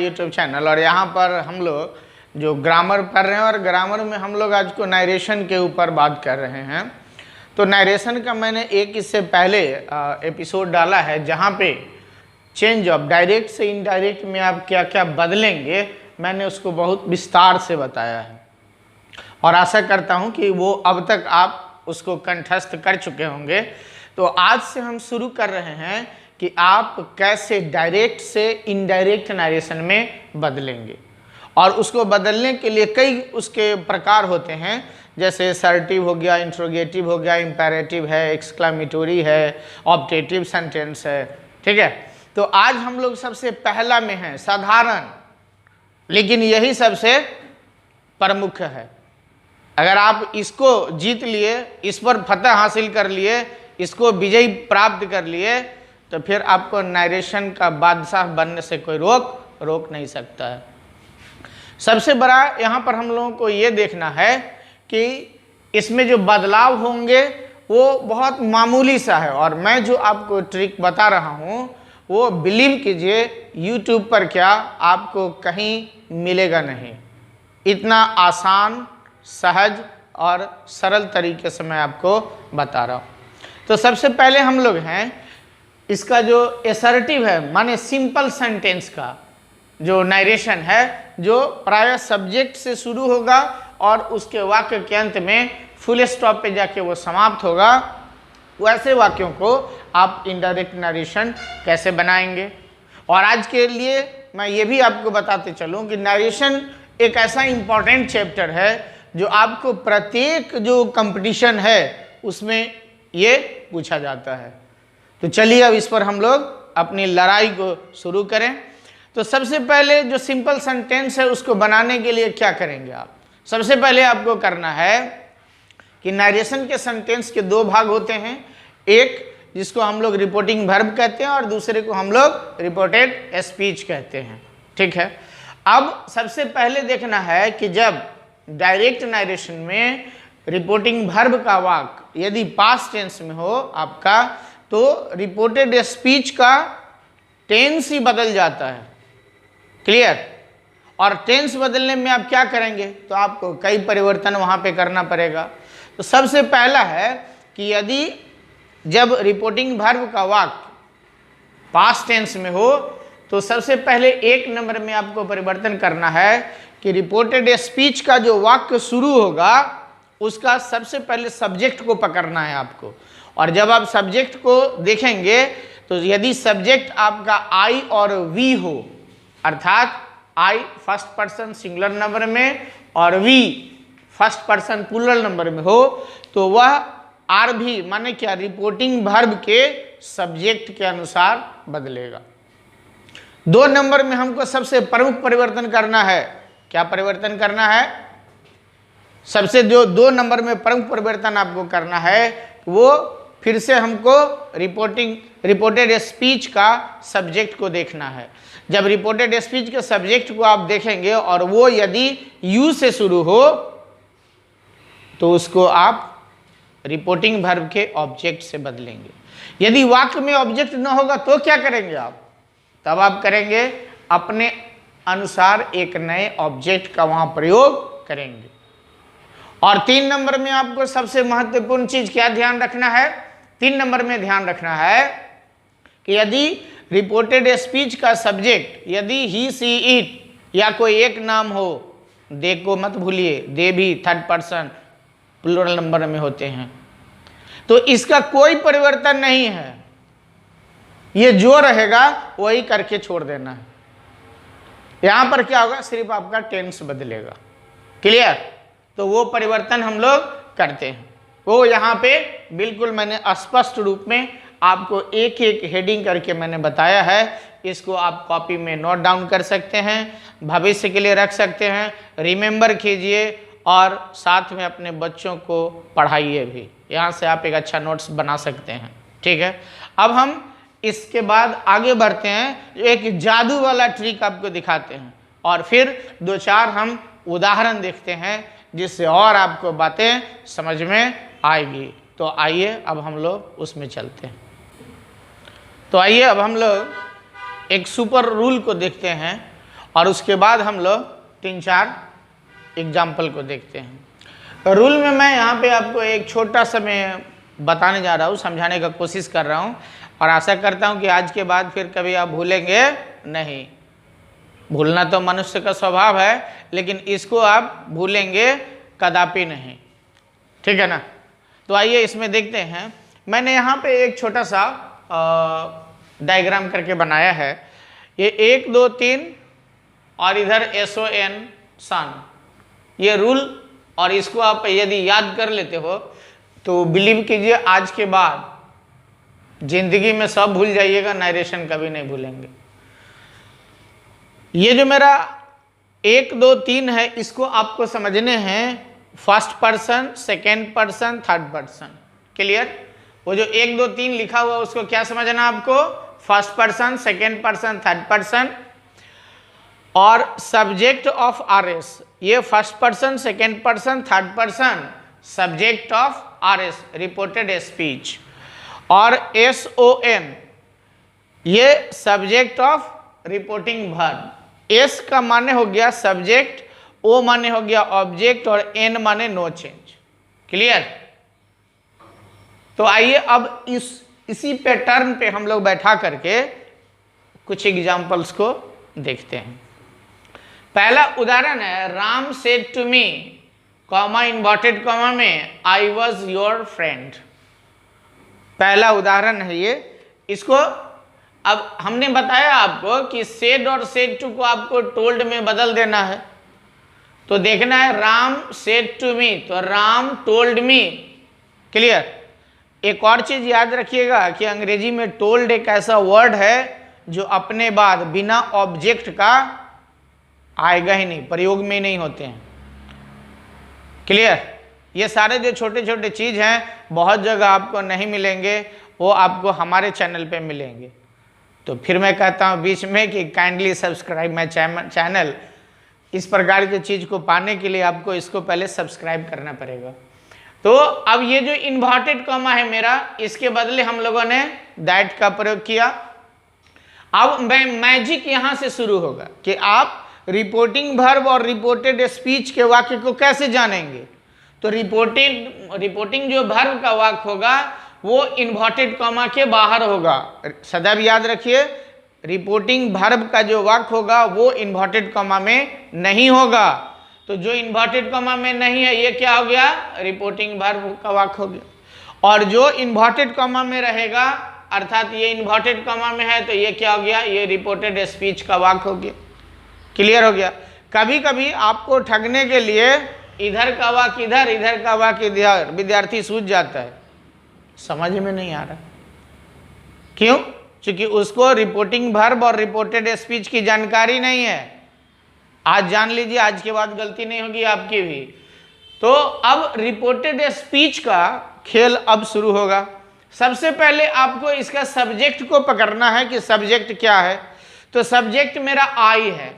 YouTube channel. और यहाँ पर हम लोग जो ग्रामर कर रहे हैं और ग्रामर में हम लोग आज को नरेशन के ऊपर बात कर रहे हैं। तो नरेशन का मैंने एक इससे पहले एपिसोड डाला है जहाँ पे चेंज ऑफ डायरेक्ट से इनडायरेक्ट में आप क्या क्या बदलेंगे, मैंने उसको बहुत विस्तार से बताया है और आशा करता हूँ कि वो अब तक आप उसको कंठस्थ कर चुके होंगे। तो आज से हम शुरू कर रहे हैं कि आप कैसे डायरेक्ट से इनडायरेक्ट नरेशन में बदलेंगे। और उसको बदलने के लिए कई उसके प्रकार होते हैं, जैसे असर्टिव हो गया, इंट्रोगेटिव हो गया, इंपेरेटिव है, एक्सक्लामेटोरी है, ऑब्जेक्टिव सेंटेंस है। ठीक है, तो आज हम लोग सबसे पहला में हैं साधारण, लेकिन यही सबसे प्रमुख है। अगर आप इसको जीत लिए, इस पर फतह हासिल कर लिए, इसको विजय प्राप्त कर लिए, तो फिर आपको नरेशन का बादशाह बनने से कोई रोक नहीं सकता है। सबसे बड़ा यहाँ पर हम लोगों को ये देखना है कि इसमें जो बदलाव होंगे वो बहुत मामूली सा है। और मैं जो आपको ट्रिक बता रहा हूँ वो बिलीव कीजिए YouTube पर क्या आपको कहीं मिलेगा नहीं। इतना आसान, सहज और सरल तरीके से मैं आपको बता रहा हूँ। तो सबसे पहले हम लोग हैं इसका जो असर्टिव है, माने सिंपल सेंटेंस का जो नरेशन है, जो प्राय सब्जेक्ट से शुरू होगा और उसके वाक्य के अंत में फुल स्टॉप पे जाके वो समाप्त होगा। वैसे वाक्यों को आप इनडायरेक्ट नरेशन कैसे बनाएंगे। और आज के लिए मैं ये भी आपको बताते चलूँ कि नरेशन एक ऐसा इम्पॉर्टेंट चैप्टर है जो आपको प्रत्येक जो कंपटीशन है उसमें ये पूछा जाता है। तो चलिए अब इस पर हम लोग अपनी लड़ाई को शुरू करें। तो सबसे पहले जो सिंपल सेंटेंस है उसको बनाने के लिए क्या करेंगे आप? सबसे पहले आपको करना है कि नरेशन के सेंटेंस के दो भाग होते हैं, एक जिसको हम लोग रिपोर्टिंग वर्ब कहते हैं और दूसरे को हम लोग रिपोर्टेड स्पीच कहते हैं। ठीक है, अब सबसे पहले देखना है कि जब डायरेक्ट नरेशन में रिपोर्टिंग वर्ब का वाक्य यदि पास्ट टेंस में हो आपका, तो रिपोर्टेड स्पीच का टेंस ही बदल जाता है। क्लियर? और टेंस बदलने में आप क्या करेंगे, तो आपको कई परिवर्तन वहां पे करना पड़ेगा। तो सबसे पहला है कि यदि जब रिपोर्टिंग वर्ब का वाक्य पास्ट टेंस में हो तो सबसे पहले एक नंबर में आपको परिवर्तन करना है कि रिपोर्टेड स्पीच का जो वाक्य शुरू होगा उसका सबसे पहले सब्जेक्ट को पकड़ना है आपको। और जब आप सब्जेक्ट को देखेंगे तो यदि सब्जेक्ट आपका आई और वी हो, अर्थात I first person singular number में और we first person plural number में हो, तो वह आर भी माने क्या रिपोर्टिंग वर्ब के सब्जेक्ट के अनुसार बदलेगा। दो नंबर में हमको सबसे प्रमुख परिवर्तन करना है। क्या परिवर्तन करना है? सबसे जो दो नंबर में प्रमुख परिवर्तन आपको करना है वो फिर से हमको रिपोर्टेड स्पीच का सब्जेक्ट को देखना है। जब रिपोर्टेड स्पीच के सब्जेक्ट को आप देखेंगे और वो यदि यू से शुरू हो तो उसको आप रिपोर्टिंग वर्ब के ऑब्जेक्ट से बदलेंगे। यदि वाक्य में ऑब्जेक्ट न होगा तो क्या करेंगे आप? तब आप करेंगे अपने अनुसार एक नए ऑब्जेक्ट का वहां प्रयोग करेंगे। और 3 नंबर में आपको सबसे महत्वपूर्ण चीज क्या ध्यान रखना है? 3 नंबर में ध्यान रखना है कि यदि रिपोर्टेड स्पीच का सब्जेक्ट यदि ही सी इट या कोई एक नाम हो, दे को मत भूलिए, दे भी थर्ड पर्सन प्लूरल नंबर में होते हैं, तो इसका कोई परिवर्तन नहीं है। ये जो रहेगा वही करके छोड़ देना है। यहां पर क्या होगा, सिर्फ आपका टेंस बदलेगा। क्लियर? तो वो परिवर्तन हम लोग करते हैं, वो यहाँ पे बिल्कुल मैंने स्पष्ट रूप में आपको एक एक हेडिंग करके मैंने बताया है। इसको आप कॉपी में नोट डाउन कर सकते हैं, भविष्य के लिए रख सकते हैं, रिमेंबर कीजिए और साथ में अपने बच्चों को पढ़ाइए भी। यहाँ से आप एक अच्छा नोट्स बना सकते हैं। ठीक है, अब हम इसके बाद आगे बढ़ते हैं, एक जादू वाला ट्रिक आपको दिखाते हैं और फिर 2-4 हम उदाहरण देखते हैं जिससे और आपको बातें समझ में आएगी। तो आइए अब हम लोग उसमें चलते हैं। तो आइए अब हम लोग एक सुपर रूल को देखते हैं और उसके बाद हम लोग 3-4 एग्जाम्पल को देखते हैं। रूल में मैं यहाँ पे आपको एक छोटा सा मैं बताने जा रहा हूँ, समझाने का कोशिश कर रहा हूँ, और आशा करता हूँ कि आज के बाद फिर कभी आप भूलेंगे नहीं। भूलना तो मनुष्य का स्वभाव है, लेकिन इसको आप भूलेंगे कदापि नहीं, ठीक है ना। तो आइए इसमें देखते हैं। मैंने यहाँ पे एक छोटा सा डायग्राम करके बनाया है। ये 1 2 3 और इधर SON सन, ये रूल, और इसको आप यदि याद कर लेते हो तो बिलीव कीजिए आज के बाद जिंदगी में सब भूल जाइएगा, नरेशन कभी नहीं भूलेंगे। ये जो मेरा 1 2 3 है, इसको आपको समझने हैं first person, second person, third person. Clear? वो जो 1 2 3 लिखा हुआ उसको क्या समझना आपको? First person, second person, third person. और सब्जेक्ट ऑफ RS, ये first person, second person, third person, subject of RS reported speech. और SON, ये subject of reporting verb. S का माने हो गया सब्जेक्ट, O माने हो गया ऑब्जेक्ट, और N माने नो चेंज। क्लियर? तो आइए अब इसी पैटर्न पे हम लोग बैठा करके कुछ एग्जाम्पल्स को देखते हैं। पहला उदाहरण है, Ram said to me, comma inverted comma में, आई वॉज योर फ्रेंड। पहला उदाहरण है ये। इसको अब हमने बताया आपको कि सेड और सेड टू को आपको टोल्ड में बदल देना है। तो देखना है राम सेड टू मी, तो राम टोल्ड मी। क्लियर? एक और चीज याद रखिएगा कि अंग्रेजी में टोल्ड एक ऐसा वर्ड है जो अपने बाद बिना ऑब्जेक्ट का आएगा ही नहीं, प्रयोग में नहीं होते हैं। क्लियर? ये सारे जो छोटे छोटे चीज हैं बहुत जगह आपको नहीं मिलेंगे, वो आपको हमारे चैनल पे मिलेंगे। तो फिर मैं कहता हूँ बीच में कि काइंडली सब्सक्राइब माय चैनल। इस प्रकार की चीज को पाने के लिए आपको इसको पहले सब्सक्राइब करना पड़ेगा। तो अब ये जो इन्वर्टेड कॉमा है मेरा, इसके बदले हम लोगों ने दैट का प्रयोग किया। अब मैजिक यहां से शुरू होगा कि आप रिपोर्टिंग वर्ब और रिपोर्टेड स्पीच के वाक्य को कैसे जानेंगे। तो रिपोर्टिंग जो वर्ब का वाक्य होगा वो इन्वर्टेड कॉमा के बाहर होगा। सदैव याद रखिए, रिपोर्टिंग वर्ब का जो वाक्य होगा वो इन्वर्टेड कॉमा में नहीं होगा। तो जो इन्वर्टेड कॉमा में नहीं है ये क्या हो गया? रिपोर्टिंग वर्ब का वाक्य हो गया। और जो इन्वर्टेड कॉमा में रहेगा, अर्थात ये इन्वर्टेड कॉमा में है, तो ये क्या हो गया? ये रिपोर्टेड स्पीच का वाक्य हो गया। क्लियर हो गया? कभी कभी आपको ठगने के लिए इधर का वाक्य इधर, इधर का वाक्य इधर, विद्यार्थी सूझ जाता है, समझ में नहीं आ रहा। क्यों? क्योंकि उसको रिपोर्टिंग वर्ब और रिपोर्टेड स्पीच की जानकारी नहीं है। आज जान लीजिए, आज के बाद गलती नहीं होगी आपकी भी। तो अब रिपोर्टेड स्पीच का खेल अब शुरू होगा। सबसे पहले आपको इसका सब्जेक्ट को पकड़ना है कि सब्जेक्ट क्या है। तो सब्जेक्ट मेरा आई है।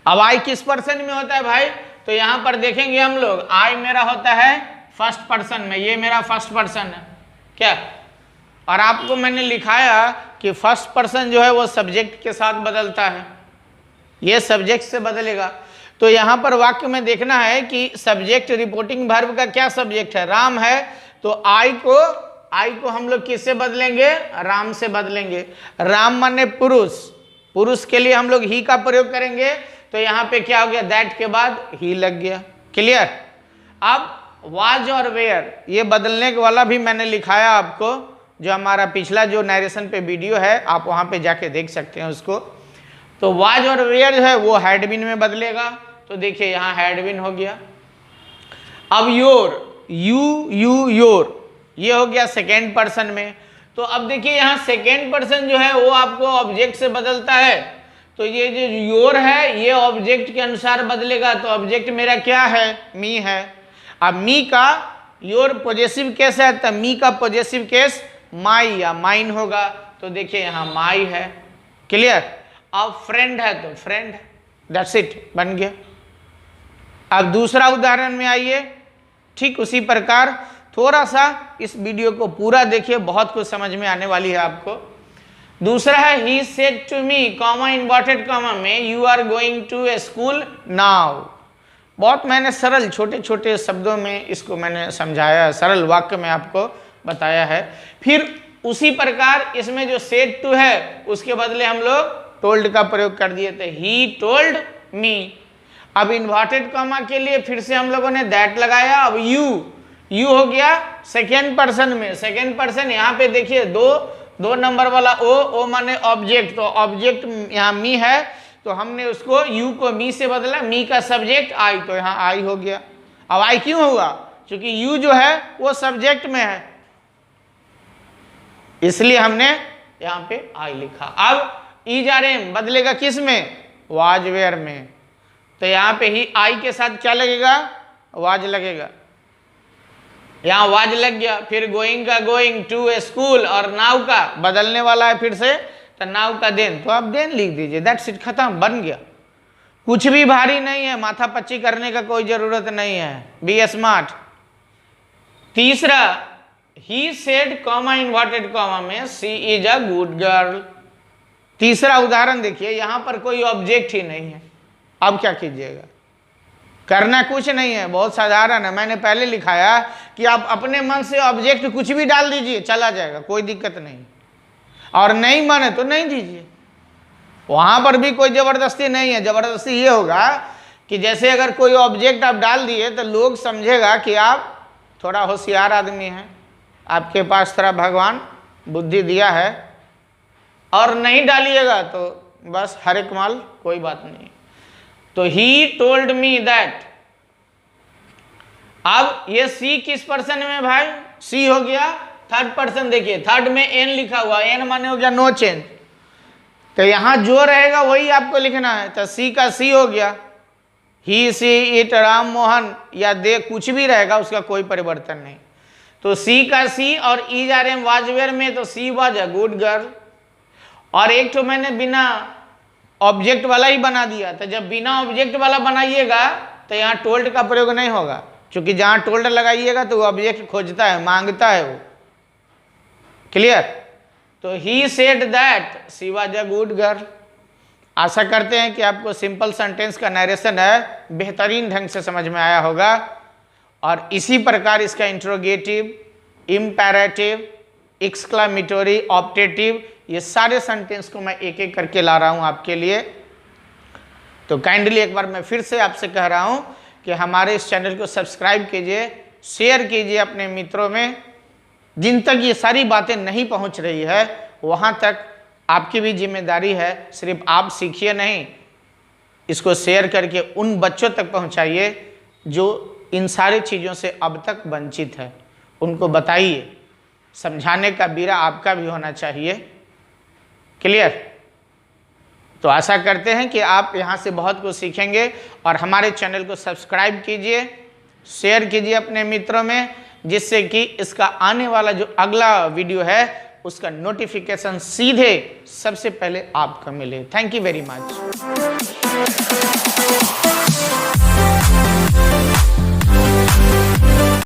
अब आई किस पर्सन में होता है भाई? तो यहां पर देखेंगे हम लोग, आई मेरा होता है फर्स्ट पर्सन में। ये मेरा फर्स्ट पर्सन है क्या? और आपको मैंने लिखाया कि फर्स्ट पर्सन जो है वो सब्जेक्ट के साथ बदलता है, ये सब्जेक्ट से बदलेगा। तो यहां पर वाक्य में देखना है कि सब्जेक्ट रिपोर्टिंग वर्ब का क्या सब्जेक्ट है? राम है। तो आई को हम लोग किससे बदलेंगे? राम से बदलेंगे। राम माने पुरुष, पुरुष के लिए हम लोग ही का प्रयोग करेंगे। तो यहाँ पे क्या हो गया? दैट के बाद ही लग गया। क्लियर? अब वाज और वेयर, ये बदलने वाला भी मैंने लिखाया आपको, जो हमारा पिछला जो नरेशन पे वीडियो है आप वहां पे जाके देख सकते हैं उसको। तो वाज और वेयर जो है वो हैड बीन में बदलेगा। तो देखिए यहाँ हैड बीन हो गया। अब योर, यू योर, ये हो गया सेकेंड पर्सन में। तो अब देखिए यहाँ सेकेंड पर्सन जो है वो आपको ऑब्जेक्ट से बदलता है। तो ये जो योर है ये ऑब्जेक्ट के अनुसार बदलेगा। तो ऑब्जेक्ट मेरा क्या है? मी है। अब मी का योर पॉजेसिव केस है, तो मी का पॉजेसिव केस माई या माइन होगा। तो देखिए यहाँ माई है। क्लियर? अब फ्रेंड है तो फ्रेंड, दैट्स इट, बन गया। अब दूसरा उदाहरण में आइए। ठीक उसी प्रकार थोड़ा सा इस वीडियो को पूरा देखिए, बहुत कुछ समझ में आने वाली है आपको। दूसरा है he said to me, comma inverted comma में, you are going to a school now. बहुत मैंने सरल छोटे छोटे शब्दों में इसको मैंने समझाया, सरल वाक्य में आपको बताया है। फिर उसी प्रकार इसमें जो सेड टू है उसके बदले हम लोग टोल्ड का प्रयोग कर दिए थे, ही टोल्ड मी। अब इन्वर्टेड कॉमा के लिए फिर से हम लोगों ने दैट लगाया। अब यू हो गया सेकेंड पर्सन में, सेकेंड पर्सन यहाँ पे देखिए दो नंबर वाला ओ माने ऑब्जेक्ट, तो ऑब्जेक्ट यहाँ मी है तो हमने उसको यू को मी से बदला, मी का सब्जेक्ट आई, तो यहाँ आई हो गया। अब आई क्यों हुआ? क्योंकि यू जो है वो सब्जेक्ट में है, इसलिए हमने यहाँ पे आई लिखा। अब इज आर एम बदलेगा किस में? वाज वेयर में, तो यहाँ पे ही आई के साथ क्या लगेगा? वाज लगेगा। यहाँ वाज लग गया। फिर गोइंग का गोइंग टू ए स्कूल, और नाउ का बदलने वाला है फिर से, तो नाउ का देन, तो आप देन लिख दीजिए, दैट्स इट, खत्म, बन गया। कुछ भी भारी नहीं है, माथा पच्ची करने का कोई जरूरत नहीं है, बी स्मार्ट। तीसरा he said comma inverted comma में सी इज अ गुड गर्ल। तीसरा उदाहरण देखिए, यहां पर कोई ऑब्जेक्ट ही नहीं है। अब क्या कीजिएगा? करना कुछ नहीं है, बहुत साधारण है। मैंने पहले लिखाया कि आप अपने मन से ऑब्जेक्ट कुछ भी डाल दीजिए, चला जाएगा, कोई दिक्कत नहीं। और नहीं मन है तो नहीं दीजिए, वहां पर भी कोई जबरदस्ती नहीं है। जबरदस्ती ये होगा कि जैसे अगर कोई ऑब्जेक्ट आप डाल दिए तो लोग समझेगा कि आप थोड़ा होशियार आदमी हैं, आपके पास थोड़ा भगवान बुद्धि दिया है, और नहीं डालिएगा तो बस हरे कमाल, कोई बात नहीं। तो ही टोल्ड मी दैट। अब ये सी किस पर्सन में भाई? सी हो गया थर्ड पर्सन। देखिए थर्ड में एन लिखा हुआ, एन माने हो गया नो चेंज, तो यहां जो रहेगा वही आपको लिखना है। तो सी का सी हो गया, ही सी इट राम मोहन या दे कुछ भी रहेगा, उसका कोई परिवर्तन नहीं। तो सी का सी और इज आर एम वाजवेयर में, तो she was a good girl. और एक तो मैंने बिना ऑब्जेक्ट वाला ही बना दिया, तो जब बिना ऑब्जेक्ट वाला बनाइएगा तो यहाँ टोल्ड का प्रयोग नहीं होगा, क्योंकि जहां टोल्ड लगाइएगा तो वो ऑब्जेक्ट खोजता है, मांगता है वो। क्लियर? तो he said that she was a good girl. आशा करते हैं कि आपको सिंपल सेंटेंस का नरेशन है बेहतरीन ढंग से समझ में आया होगा। और इसी प्रकार इसका इंट्रोगेटिव, इम्पेरेटिव, एक्सक्लामेटरी, ऑप्टेटिव, ये सारे सेंटेंस को मैं एक एक करके ला रहा हूं आपके लिए। तो काइंडली एक बार मैं फिर से आपसे कह रहा हूं कि हमारे इस चैनल को सब्सक्राइब कीजिए, शेयर कीजिए अपने मित्रों में। जिन तक ये सारी बातें नहीं पहुंच रही है वहां तक आपकी भी जिम्मेदारी है। सिर्फ आप सीखिए नहीं, इसको शेयर करके उन बच्चों तक पहुंचाइए जो इन सारी चीज़ों से अब तक वंचित है, उनको बताइए। समझाने का बीरा आपका भी होना चाहिए। क्लियर? तो आशा करते हैं कि आप यहाँ से बहुत कुछ सीखेंगे। और हमारे चैनल को सब्सक्राइब कीजिए, शेयर कीजिए अपने मित्रों में, जिससे कि इसका आने वाला जो अगला वीडियो है उसका नोटिफिकेशन सीधे सबसे पहले आपको मिले। Thank you very much.